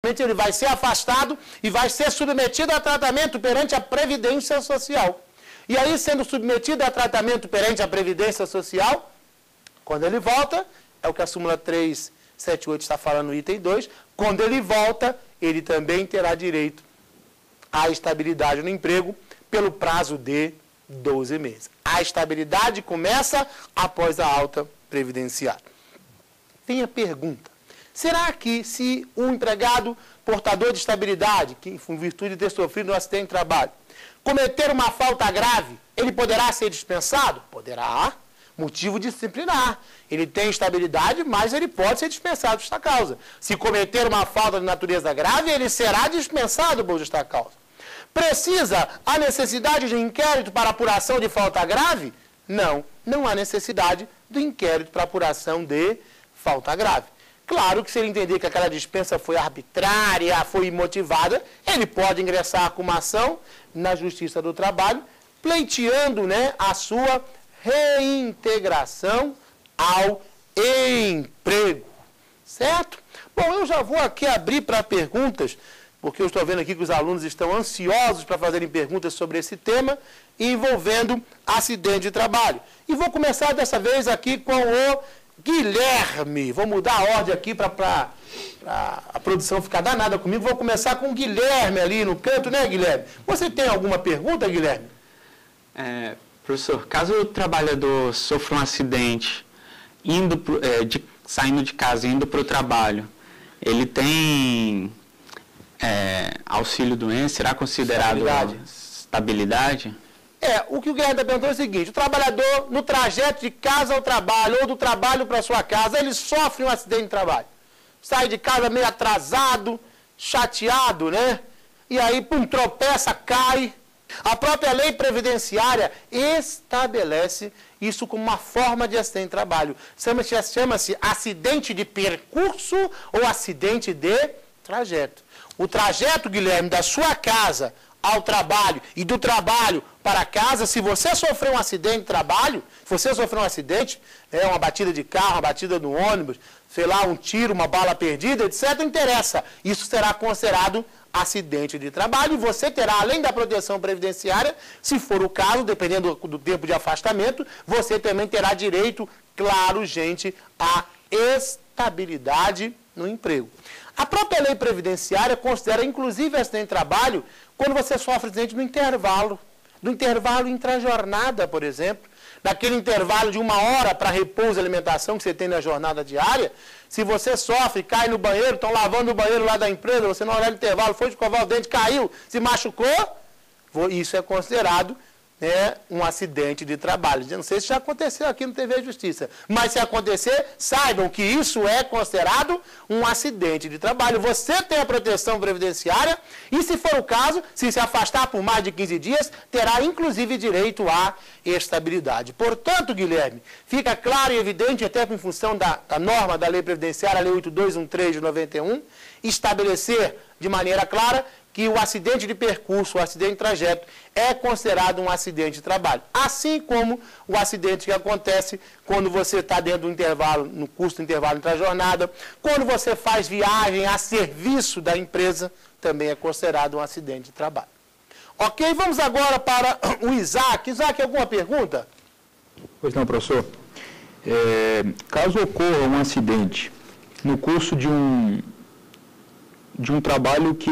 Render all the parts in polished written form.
ele vai ser afastado e vai ser submetido a tratamento perante a Previdência Social. E aí, sendo submetido a tratamento perante a Previdência Social, quando ele volta, é o que a súmula 378 está falando no item 2, quando ele volta, ele também terá direito à estabilidade no emprego pelo prazo de 12 meses. A estabilidade começa após a alta previdenciária. Tem a pergunta. Será que se um empregado portador de estabilidade, que em virtude de ter sofrido um acidente de trabalho, cometer uma falta grave, ele poderá ser dispensado? Poderá. Motivo disciplinar. Ele tem estabilidade, mas ele pode ser dispensado por justa causa. Se cometer uma falta de natureza grave, ele será dispensado por justa causa. Precisa a necessidade de inquérito para apuração de falta grave? Não, não há necessidade do inquérito para apuração de falta grave. Claro que se ele entender que aquela dispensa foi arbitrária, foi imotivada, ele pode ingressar com uma ação na Justiça do Trabalho, pleiteando, a sua reintegração ao emprego. Certo? Bom, eu já vou aqui abrir para perguntas, porque eu estou vendo aqui que os alunos estão ansiosos para fazerem perguntas sobre esse tema envolvendo acidente de trabalho. E vou começar dessa vez aqui com o Guilherme. Vou mudar a ordem aqui para a produção ficar danada comigo. Vou começar com o Guilherme ali no canto, né, Guilherme? Você tem alguma pergunta, Guilherme? Professor, caso o trabalhador sofra um acidente saindo de casa e indo para o trabalho, ele tem auxílio-doença? Será considerado estabilidade? O que o Guilherme está perguntando é o seguinte: o trabalhador, no trajeto de casa ao trabalho, ou do trabalho para a sua casa, ele sofre um acidente de trabalho. Sai de casa meio atrasado, chateado, E aí, tropeça, cai. A própria lei previdenciária estabelece isso como uma forma de acidente de trabalho. Chama-se acidente de percurso ou acidente de trajeto. O trajeto, Guilherme, da sua casa ao trabalho e do trabalho para casa, se você sofrer um acidente de trabalho, uma batida de carro, uma batida no ônibus, um tiro, uma bala perdida, etc., não interessa. Isso será considerado acidente de trabalho e você terá, além da proteção previdenciária, se for o caso, dependendo do tempo de afastamento, você também terá direito, claro, gente, à estabilidade no emprego. A própria lei previdenciária considera, inclusive, acidente de trabalho quando você sofre acidente no intervalo intrajornada, por exemplo. Naquele intervalo de 1 hora para repouso e alimentação que você tem na jornada diária, se você sofre, cai no banheiro, estão lavando o banheiro lá da empresa, você no horário de intervalo foi escovar o dente, caiu, se machucou, isso é considerado um acidente de trabalho. Eu não sei se já aconteceu aqui no TV Justiça, mas se acontecer, saibam que isso é considerado um acidente de trabalho. Você tem a proteção previdenciária e, se for o caso, se afastar por mais de 15 dias, terá inclusive direito à estabilidade. Portanto, Guilherme, fica claro e evidente, até em função da norma da lei previdenciária, a lei 8213 de 91, estabelecer de maneira clara que o acidente de percurso, o acidente de trajeto, é considerado um acidente de trabalho. Assim como o acidente que acontece quando você está dentro do intervalo, no curso do intervalo intrajornada, quando você faz viagem a serviço da empresa, também é considerado um acidente de trabalho. Ok, vamos agora para o Isaac. Isaac, alguma pergunta? Pois não, professor. Caso ocorra um acidente no curso de um trabalho que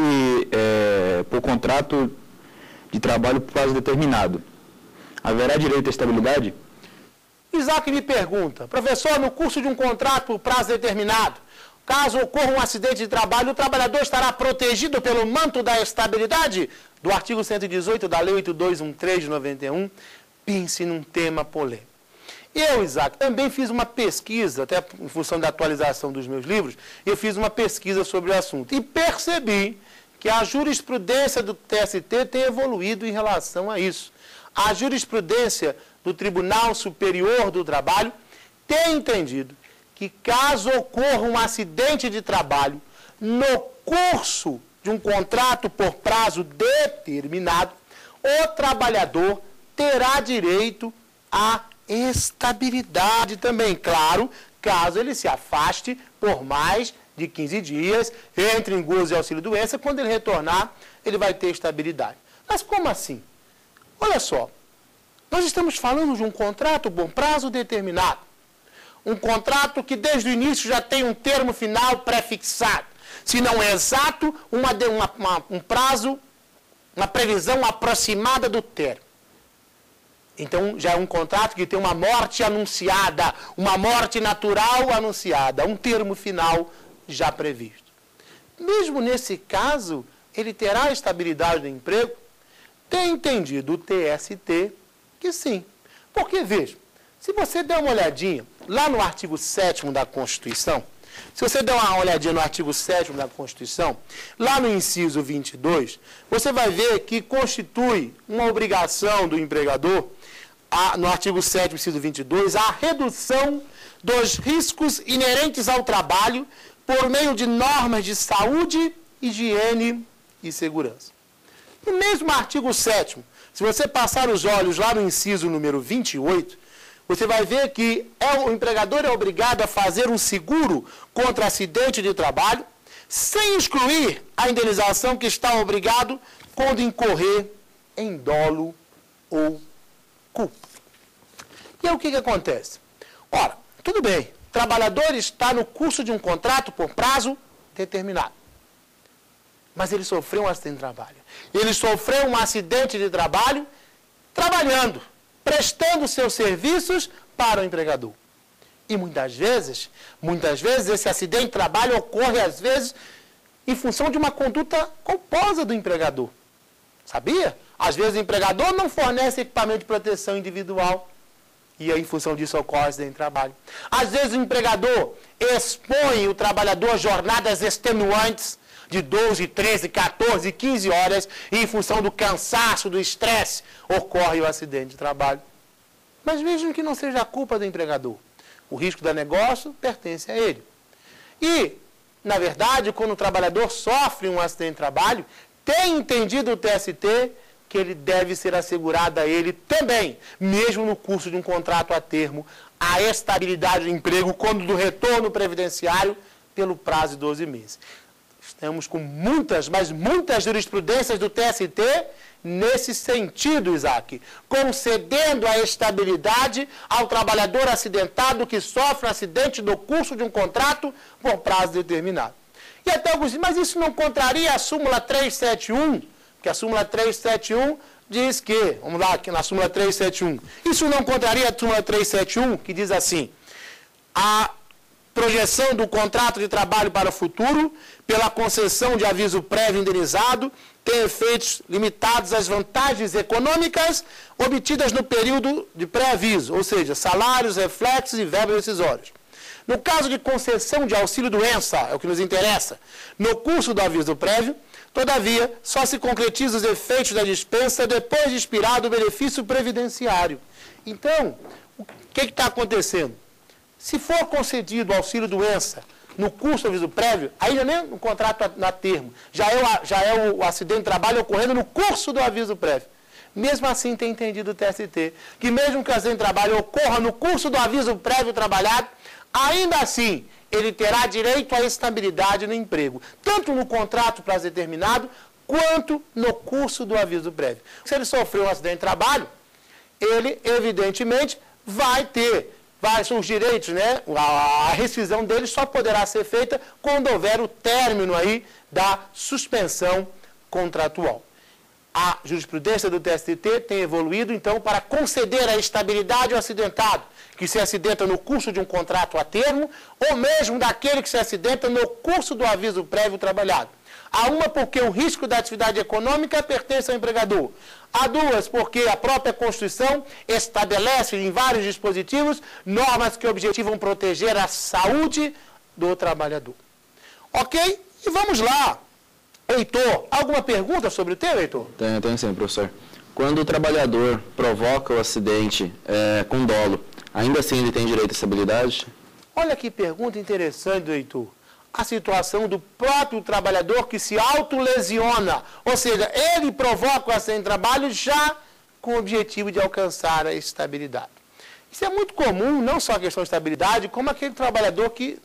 por contrato de trabalho por prazo determinado, haverá direito à estabilidade? Isaac me pergunta: professor, no curso de um contrato por prazo determinado, caso ocorra um acidente de trabalho, o trabalhador estará protegido pelo manto da estabilidade? Do artigo 118 da lei 8213 de 91, pense num tema polêmico. Eu, Isaac, também fiz uma pesquisa, até em função da atualização dos meus livros, eu fiz uma pesquisa sobre o assunto e percebi que a jurisprudência do TST tem evoluído em relação a isso. A jurisprudência do Tribunal Superior do Trabalho tem entendido que, caso ocorra um acidente de trabalho no curso de um contrato por prazo determinado, o trabalhador terá direito a estabilidade também, claro, caso ele se afaste por mais de 15 dias, entre em gozo e auxílio-doença, quando ele retornar, ele vai ter estabilidade. Mas como assim? Olha só, nós estamos falando de um contrato por prazo determinado. Um contrato que desde o início já tem um termo final pré-fixado. Se não é exato, um prazo, uma previsão aproximada do termo. Então, já é um contrato que tem uma morte anunciada, uma morte natural anunciada, um termo final já previsto. Mesmo nesse caso, ele terá estabilidade no emprego? Tem entendido o TST que sim. Porque, veja, se você der uma olhadinha lá no artigo 7º da Constituição, se você der uma olhadinha no artigo 7º da Constituição, lá no inciso 22, você vai ver que constitui uma obrigação do empregador, no artigo 7º, inciso 22, a redução dos riscos inerentes ao trabalho por meio de normas de saúde, higiene e segurança. No mesmo artigo 7º, se você passar os olhos lá no inciso número 28, você vai ver que o empregador é obrigado a fazer um seguro contra acidente de trabalho, sem excluir a indenização que está obrigado quando incorrer em dolo ou culpa. E aí o que acontece? Ora, tudo bem, o trabalhador está no curso de um contrato por prazo determinado. Mas ele sofreu um acidente de trabalho. Ele sofreu um acidente de trabalho trabalhando, prestando seus serviços para o empregador. E muitas vezes esse acidente de trabalho ocorre, às vezes, em função de uma conduta culposa do empregador. Sabia? Às vezes o empregador não fornece equipamento de proteção individual. E aí, em função disso, ocorre acidente de trabalho. Às vezes o empregador expõe o trabalhador a jornadas extenuantes, de 12, 13, 14, 15 horas, e em função do cansaço, do estresse, ocorre o acidente de trabalho. Mas vejam que não seja a culpa do empregador. O risco do negócio pertence a ele. E, na verdade, quando o trabalhador sofre um acidente de trabalho, tem entendido o TST que ele deve ser assegurado a ele também, mesmo no curso de um contrato a termo, a estabilidade do emprego quando do retorno previdenciário pelo prazo de 12 meses. Estamos com muitas, mas muitas jurisprudências do TST nesse sentido, Isaac, concedendo a estabilidade ao trabalhador acidentado que sofre um acidente no curso de um contrato por prazo determinado. E até alguns dizem, mas isso não contraria a súmula 371? Porque a súmula 371 diz que, vamos lá aqui na súmula 371, isso não contraria a súmula 371, que diz assim, a projeção do contrato de trabalho para o futuro, pela concessão de aviso prévio indenizado, tem efeitos limitados às vantagens econômicas obtidas no período de pré-aviso, ou seja, salários, reflexos e verbas decisórios. No caso de concessão de auxílio-doença, é o que nos interessa, no curso do aviso prévio, todavia, só se concretiza os efeitos da dispensa depois de expirado o benefício previdenciário. Então, o que está acontecendo? Se for concedido auxílio-doença no curso do aviso prévio, ainda nem no contrato a termo, já é o acidente de trabalho ocorrendo no curso do aviso prévio. Mesmo assim, tem entendido o TST, que mesmo que o acidente de trabalho ocorra no curso do aviso prévio trabalhado, ainda assim, ele terá direito à estabilidade no emprego, tanto no contrato prazo determinado, quanto no curso do aviso prévio. Se ele sofreu um acidente de trabalho, ele, evidentemente, vai são os direitos, né? A rescisão dele só poderá ser feita quando houver o término aí da suspensão contratual. A jurisprudência do TST tem evoluído, então, para conceder a estabilidade ao acidentado, que se acidenta no curso de um contrato a termo, ou mesmo daquele que se acidenta no curso do aviso prévio trabalhado. A uma, porque o risco da atividade econômica pertence ao empregador. A duas, porque a própria Constituição estabelece em vários dispositivos normas que objetivam proteger a saúde do trabalhador. Ok? E vamos lá. Heitor, alguma pergunta sobre o tema, Heitor? Tenho sim, professor. Quando o trabalhador provoca o acidente com dolo, ainda assim ele tem direito à estabilidade? Olha que pergunta interessante do Heitor. A situação do próprio trabalhador que se autolesiona, ou seja, ele provoca o acidente de trabalho já com o objetivo de alcançar a estabilidade. Isso é muito comum, não só a questão de estabilidade, como aquele trabalhador que,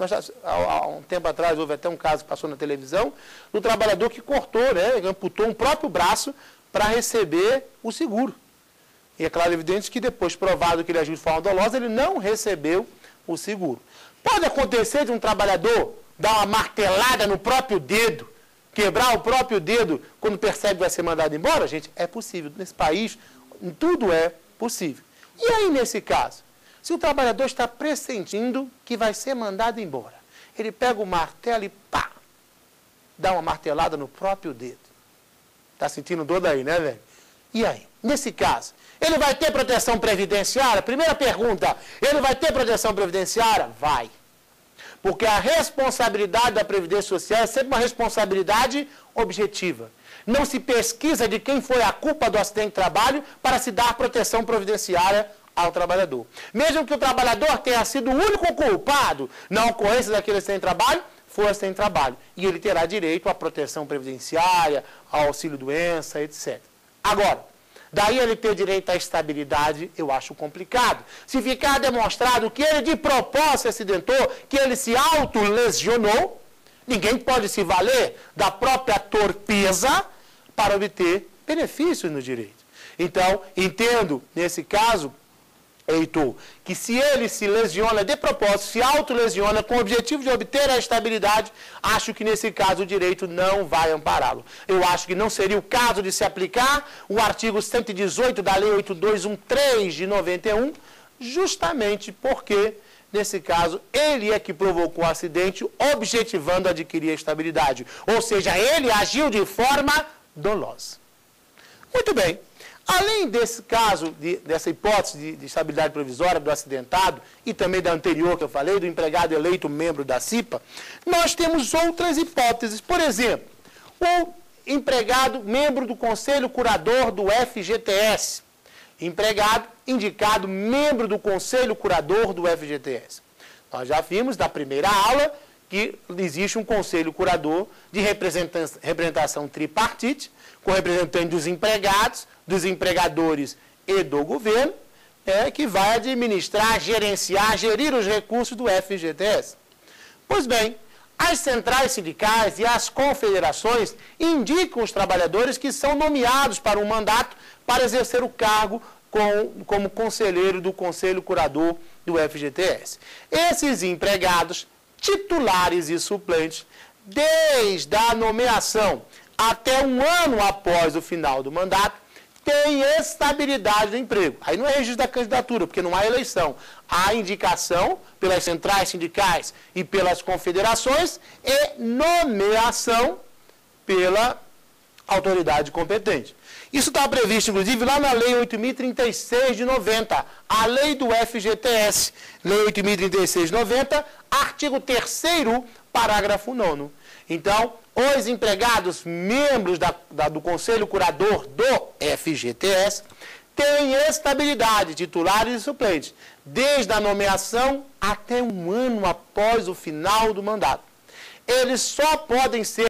há um tempo atrás, houve até um caso que passou na televisão, do trabalhador que cortou, né, amputou um próprio braço para receber o seguro. E é claro, evidente que depois, provado que ele agiu de forma dolosa, ele não recebeu o seguro. Pode acontecer de um trabalhador dar uma martelada no próprio dedo, quebrar o próprio dedo quando percebe que vai ser mandado embora? Gente, é possível. Nesse país, tudo é possível. E aí, nesse caso, se o trabalhador está pressentindo que vai ser mandado embora, ele pega o martelo e pá, dá uma martelada no próprio dedo. Está sentindo dor daí, né, velho? E aí? Nesse caso, ele vai ter proteção previdenciária? Primeira pergunta, ele vai ter proteção previdenciária? Vai. Porque a responsabilidade da Previdência Social é sempre uma responsabilidade objetiva. Não se pesquisa de quem foi a culpa do acidente de trabalho para se dar proteção previdenciária ao trabalhador. Mesmo que o trabalhador tenha sido o único culpado na ocorrência daquele acidente de trabalho, foi acidente de trabalho. E ele terá direito à proteção previdenciária, ao auxílio-doença, etc. Agora, daí ele ter direito à estabilidade, eu acho complicado. Se ficar demonstrado que ele de propósito se acidentou, que ele se autolesionou, ninguém pode se valer da própria torpeza para obter benefícios no direito. Então, entendo, nesse caso, Heitor, que se ele se lesiona de propósito, se autolesiona com o objetivo de obter a estabilidade, acho que nesse caso o direito não vai ampará-lo. Eu acho que não seria o caso de se aplicar o artigo 118 da Lei 8213 de 91, justamente porque, nesse caso, ele é que provocou o acidente, objetivando adquirir a estabilidade. Ou seja, ele agiu de forma dolosa. Muito bem. Além desse caso, dessa hipótese de estabilidade provisória do acidentado, e também da anterior que eu falei, do empregado eleito membro da CIPA, nós temos outras hipóteses. Por exemplo, o empregado membro do Conselho Curador do FGTS. Empregado indicado membro do Conselho Curador do FGTS. Nós já vimos na primeira aula que existe um Conselho Curador de representação tripartite, com representantes dos empregados, dos empregadores e do governo, que vai administrar, gerenciar, gerir os recursos do FGTS. Pois bem, as centrais sindicais e as confederações indicam os trabalhadores que são nomeados para um mandato para exercer o cargo como conselheiro do Conselho Curador do FGTS. Esses empregados, titulares e suplentes, desde a nomeação até um ano após o final do mandato, tem estabilidade do emprego. Aí não é registro da candidatura, porque não há eleição. Há indicação pelas centrais sindicais e pelas confederações e nomeação pela autoridade competente. Isso está previsto, inclusive, lá na Lei 8.036 de 90, a Lei do FGTS, Lei 8.036 de 90, artigo 3º, parágrafo 9º. Então, os empregados membros do Conselho Curador do FGTS têm estabilidade, titulares e suplentes, desde a nomeação até um ano após o final do mandato. Eles só podem ser